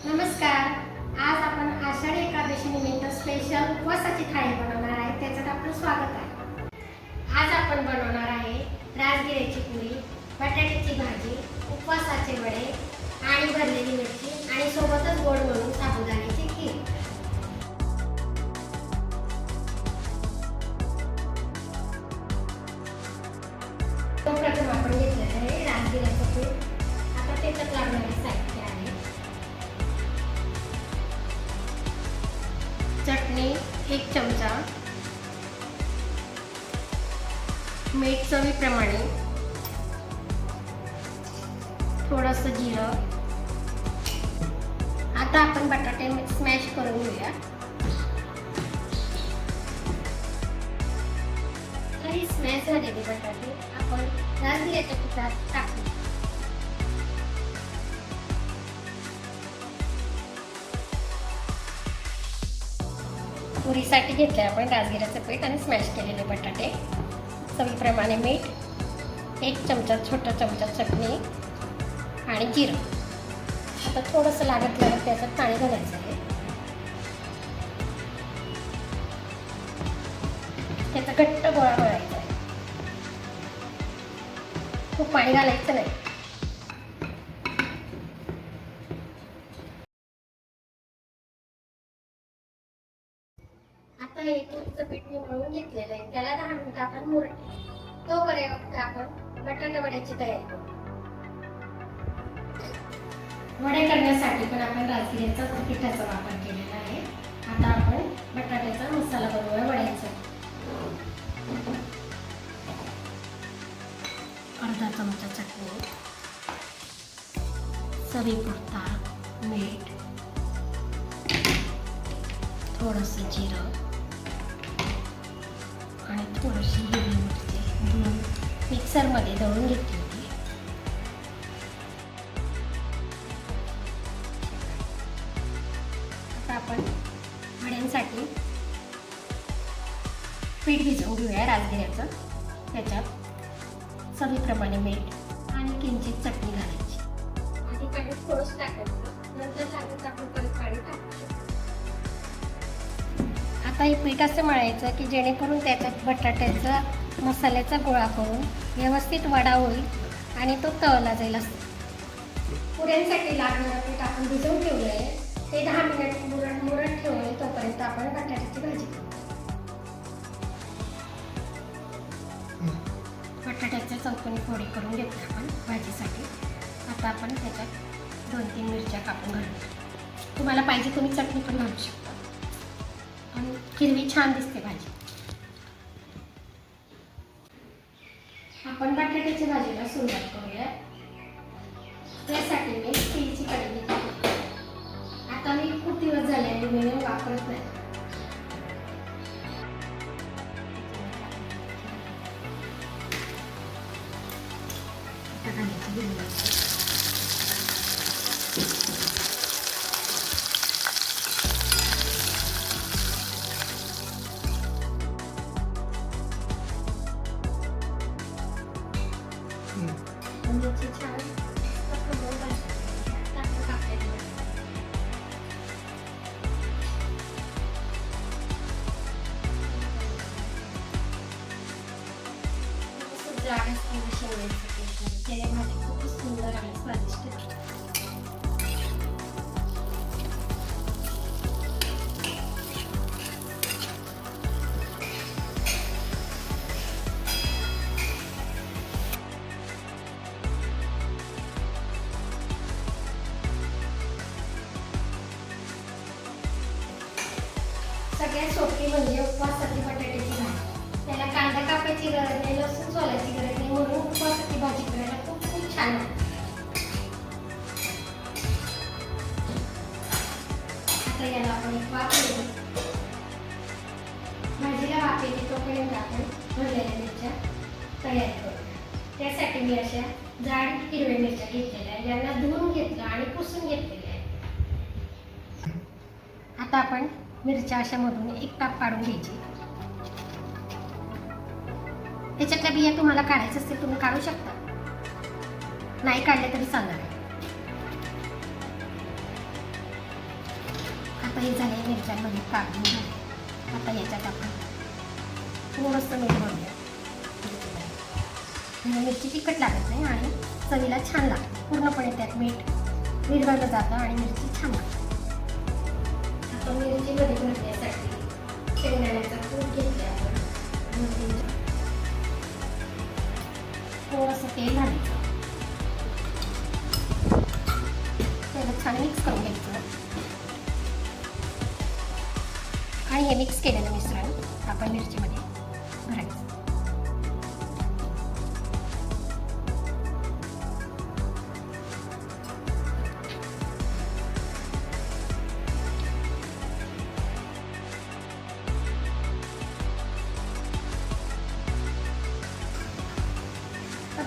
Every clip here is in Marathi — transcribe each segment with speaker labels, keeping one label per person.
Speaker 1: नमस्कार. आज आपण आषाढी एकादशी निमित्त स्पेशल उपवासाची थाळी बनवणार आहे. त्याच्यात आपलं स्वागत आहे. आज आपण बनवणार आहे राजगिऱ्याची पुरी, बटाट्याची भाजी, उपवासाचे वडे आणि भरलेली मिरची आणि सोबतच गोड म्हणून साबुदाण्याची खीर. प्रथम आपण घेतलेलं आहे राजगिऱ्याचं पीठ. आता त्याच्यात लागणारे साहित्य आहे: चटणी 1 चमचा, मीठ चवीप्रमाणे, थोडंसं जिरं. आता आपण बटाटे स्मॅश करून घेऊया. काही स्मॅश झालेले बटाटे आपण राजगिऱ्याच्या पिठात टाकू. पुरीसाठी घेतले आपण राजगिऱ्याचं पीठ आणि स्मॅश केलेले बटाटे. चवीप्रमाणे मीठ, 1 चमचा छोटा चमचा चटणी आणि जिरं. आता थोडंसं लागत त्याच्यात पाणी घालायचं आहे. त्याचा घट्ट गोळा करायचा आहे. खूप पाणी घालायचं नाही. आता हे तुरीचं पीठ मी मळून घेतलेलं आहे. त्याला 10 मिनिटं आपण मुरतो. तोपर्यंत आपण बटाटे वड्याची तयारी करू. वडे करण्यासाठी पण आपण राजगिऱ्याचा पिठाचा वापर केलेला आहे. आता आपण बटाट्याचा मसाला बनवूया वड्याचा. अर्धा चमचा चटणी, चवीपुरता मीठ, थोडंसं जिरं आणि थोडीशी हिरवी मिरची घेऊन मिक्सरमध्ये दळून घेतली होती. आता आपण वड्यांसाठी पीठ भिजवून घेऊया राजगिऱ्याचं. त्याच्यात चवीप्रमाणे मीठ आणि किंचित चटणी घालायची. आधी पाणी थोडंसं टाकायचं, नंतर लागत आपण परत पाणी टाकायचं. आता हे पीठ असं मळायचं की जेणेकरून त्याच्यात बटाट्याचा मसाल्याचा गोळा करून व्यवस्थित वडा होईल आणि तो तळला जाईल. असं पुऱ्यांसाठी लागणारं पीठ आपण भिजवून ठेवलं आहे. ते 10 मिनिट मुरत ठेवले. तोपर्यंत आपण बटाट्याची भाजी करू. बटाट्याचे चौकोनी फोडी करून घेतले आपण भाजीसाठी. आता आपण त्याच्यात 2-3 मिरच्या कापून घालू. तुम्हाला पाहिजे तुम्ही चटणी पण घालू शकता आणि हिरवी छान दिसते भाजी. आपण बटाट्याच्या भाजीला सुरुवात करूया. त्यासाठी मी स्टीलची कढई घेतली. आता मी खूप दिवस झाले ॲल्युमिनियम वापरत नाही. छान केले भाजी खूप सुंदर आणि स्वादिष्ट. सगळ्यात सोपी म्हणजे उपवासाची बटाट्याची भाजी. त्याला कांदा कापायची गरज नाही, लसूण सोलायची गरज नाही, म्हणून उपवासाची भाजी करायला खूप छान आहे. आता याला आपण एक वाफ देऊ. भाजीला वाफ येते तोपर्यंत आपण भरलेल्या मिरच्या तयार करू. त्यासाठी मी अशा जाड हिरव्या मिरच्या घेतलेल्या आहेत. यांना धुवून घेतलं आणि पुसून घेतलेल्या आहे. आता आपण मिरच्या अशा मधून एक काप काढून घ्यायची. त्याच्यातल्या बिया तुम्हाला काढायचं असतील तुम्ही काढू शकता, नाही काढले तरी चालणार. हे झाले मिरच्यांमध्ये काढून झाले. आता याच्यात आपण थोडंसं मीठ भरूया. मिरची तिखट लागत नाही आणि चवीला छान लागते. पूर्णपणे त्यात मीठ विरघळलं जातं आणि मिरची छान लागते. आता मिरचीमध्ये भरण्यासाठी शेंगदाण्याचा कूट घेतला आपण. थोडंसं तेल घालायचं. त्याला छान मिक्स करून घ्यायचं आणि हे मिक्स केलेलं मिश्रण आपण मिरचीमध्ये भरायचं.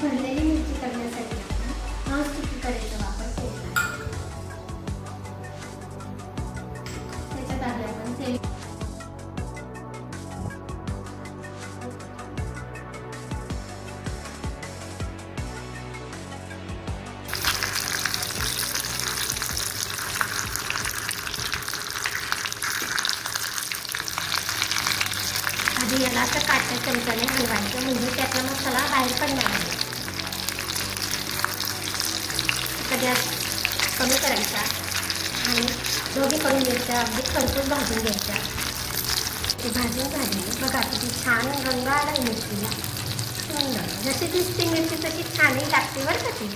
Speaker 1: भरलेली मिरची करण्यासाठी आपण नॉनस्टिक कढईचा वापर केला आहे. त्याच्यात आधी आपण तेल आधी याला असं काट्या चमच्याने हलवायचं म्हणजे त्यातला मसाला बाहेर पडणार नाही. गॅस कमी करायचा आणि दोन्हीकडून मिरच्या अगदी खरपूस भाजून घ्यायच्या. ती भाजून झाली बघा किती छान रंग आला मिरचीला. सुंदर जशी दिसते मिरची तशी छानही लागते बरं का ती.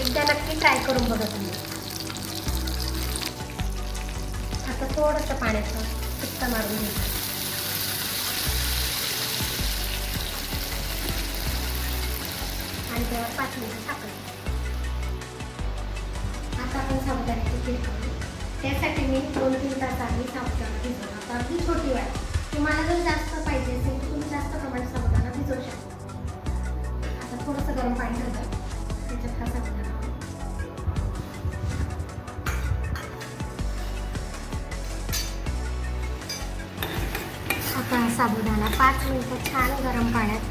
Speaker 1: एकदा नक्की ट्राय करून बघा तुम्ही. आता थोडंसं पाण्याचं चिक्का मारून घ्यायचं आणि त्यावर 5 मिनिटं टाकायचं. आता आपण साबुदाण्याची खीर करू. त्यासाठी मी 2-3 तास आधी साबुदाणा भिजवला. आता अगदी छोटी वाट. तुम्हाला जर जास्त पाहिजे असेल तर तुम्ही जास्त प्रमाणात साबुदाणा भिजवू शकता. आता थोडंसं गरम पाणी झालं त्याच्यात हा साबुदाणा. आता हा साबुदाणा 5 मिनिटं छान गरम पाण्यात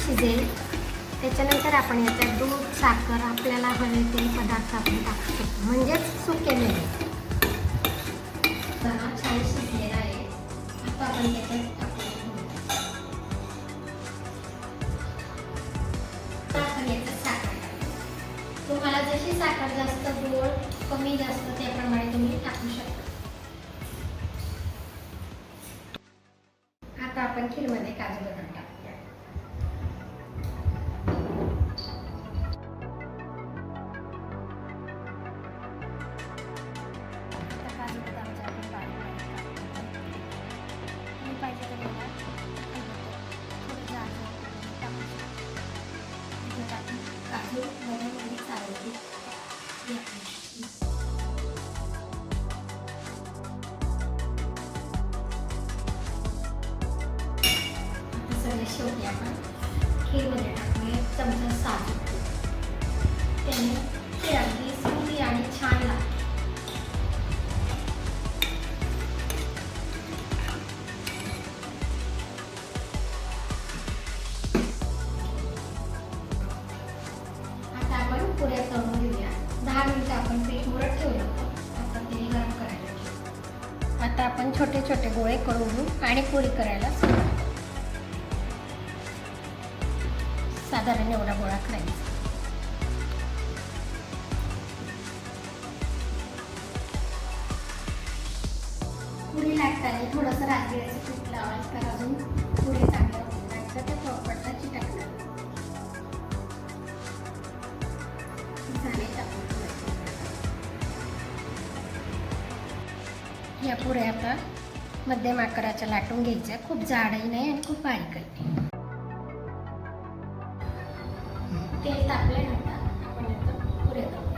Speaker 1: शिजेल. त्याच्यानंतर आपण याच्यात दूध, साखर आपल्याला हवे ते पदार्थ आपण टाकू शकतो. म्हणजेच सुके मेवे. छान शिजलेला आहे. आता आपण त्याच्यात आपण याच्यात साखर टाकू. तुम्हाला जशी साखर जास्त गोड कमी जास्त त्याप्रमाणे तुम्ही टाकू शकता. आता आपण खीरमध्ये काजू बदाम टाकूया. पाहिजे तर याला थोडं जास्त टाकू शकतो. काजू बदाम आणि चालवते सगळे शेवटी आपण खीरमध्ये टाकूया 1 चमचा साजूक. त्याने ते अगदी सुंदी आणि छान लागते. पुऱ्या तळून घेऊया. 10 मिनिटं आपण पीठ मुरत ठेवलं होतं. आता ते गरम करायला घेऊ. आता आपण छोटे छोटे गोळे करून घेऊ आणि पुरी करायला सुरुवात करू. साधारण एवढा गोळा करायचा. पुरी लाटताना थोडंसं राजगिऱ्याचं पीठ लावायचं तर अजून पुरी चांगलं होतं. ते पोपटला चिटकणार. या पुऱ्या आता मध्यम आकाराच्या लाटून घ्यायच्या. खूप जाडही नाही आणि खूप बारीकही नाही. तेल तापल्यानंतर आपण याचं पुऱ्या तळूया.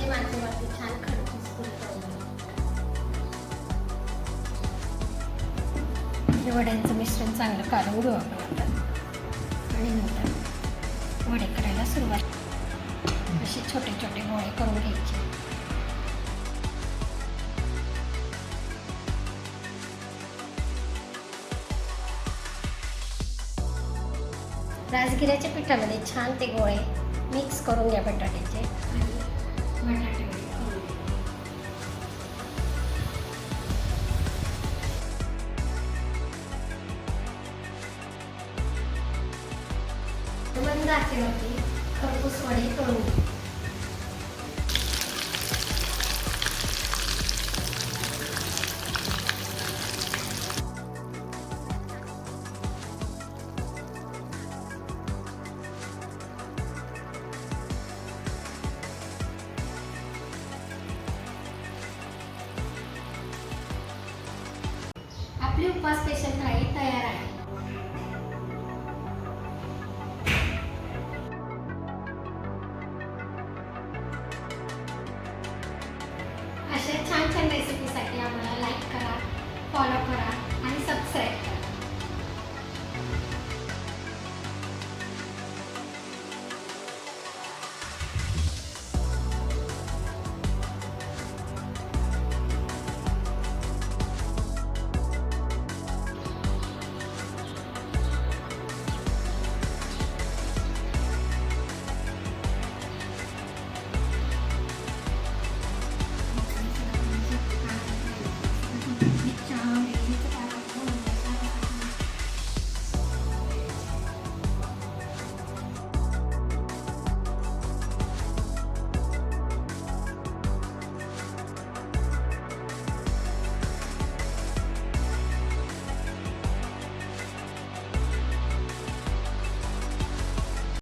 Speaker 1: माध्यमावरती छान खरपूस पुरी तळून हे वड्यांचं मिश्रण चांगलं काढून घेऊ आपण आता आणि नंतर वडे करायला सुरुवात. असे छोटे छोटे गोळे करून घ्यायचे. राजगिऱ्याच्या पिठामध्ये छान ते गोळे मिक्स करून घ्या बटाट्याचे आणि बटाटे वडे करून घ्या. मंद आचेवरती खरपूस वडे तळून घ्या. आपली उपवास स्पेशल थाळी तयार आहे. अशा छान छान रेसिपी